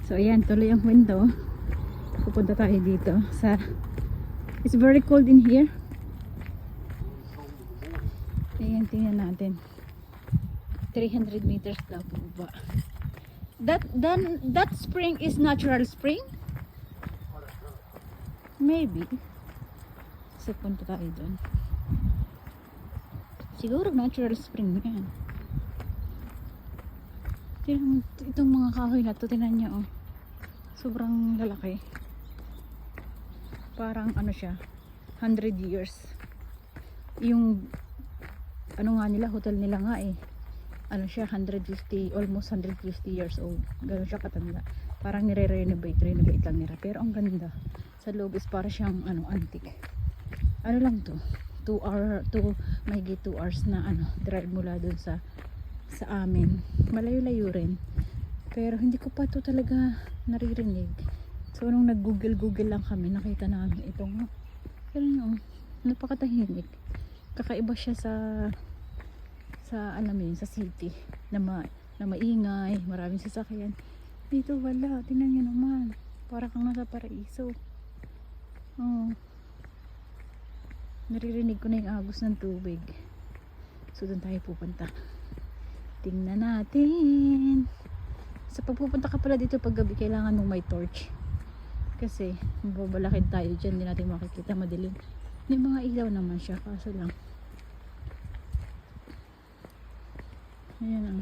So ayan, tuloy ang window. Pupunta tayo dito sa, it's very cold in here. Ayan, tingnan natin. 300 meters daw po ba. That spring is natural spring? Maybe. So punta tayo doon. Siguro natural spring yan. Tingnan, itong mga kahoy na to, tingnan nyo, oh. Sobrang lalaki. Parang ano siya, 100 years. Yung ano nga nila, hotel nila nga eh, ano siya, 150, almost 150 years old. Gano'n siya katanda. Parang renovate lang nila. Pero ang ganda. Sa loob is para siyang ano, antique. Ano lang to, 2 hours na ano, drive mula dun sa amin. Malayo-layo rin. Pero hindi ko pa to talaga naririnig. So nung nag-google lang kami, nakita namin itong ano, napakatahimik. Kakaiba siya sa alam mo yun, sa city na maingay, maraming sasakyan. Dito wala, tingnan nyo naman, para kang nasa paraiso. Oh, naririnig ko na yung agos ng tubig. So doon tayo pupunta, tingnan natin. Sa pagpupunta ka pala dito pag gabi, kailangan mong may torch kasi mababalakid tayo dyan, hindi natin makikita, madilim. May mga ilaw naman siya, kaso lang ayan ang,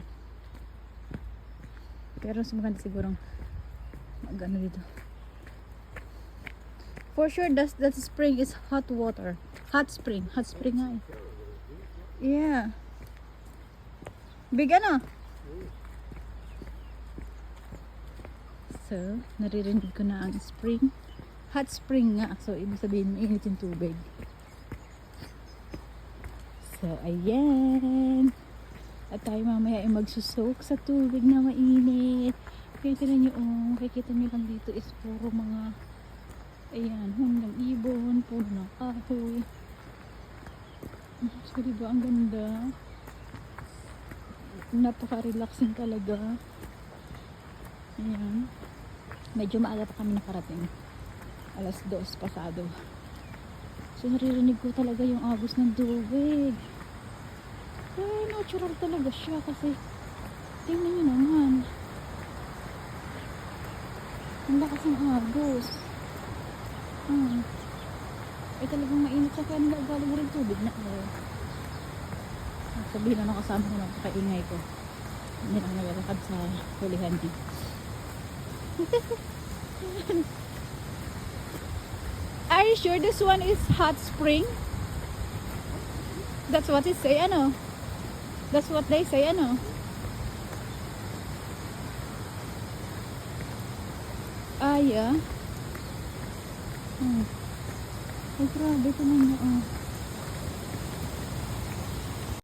pero mas maganda sigurong magano dito. For sure that spring is hot water, hot spring nga eh. Yeah, big ano. So naririnig ko na ang spring, hot spring nga, so ibig sabihin mainit yung tubig. So ayan, at tayo mamaya ay magsusok sa tubig na mainit. Kaya tignan nyo, oh, kikita nyo lang dito is puro mga, ayan, ng ibon, puro ng kahoy. So diba ang ganda, napaka-relaxing talaga. Ayan, medyo maaga pa kami nakarating, 2:00 pasado. So naririnig ko talaga yung agos ng tubig. Eh, natural talaga siya kasi tingnan nyo naman, ang lakas ng agos. Eh talagang mainit siya, kaya nagagaling rin tubig na sabihin na kasama ko ng kakaingay ko, hindi lang nagalakad sa hulihan niya. Are you sure this one is hot spring? That's what it say, ano? That's what they say, ano? Ah, yeah. Ay, grabe, ito na niya, oh.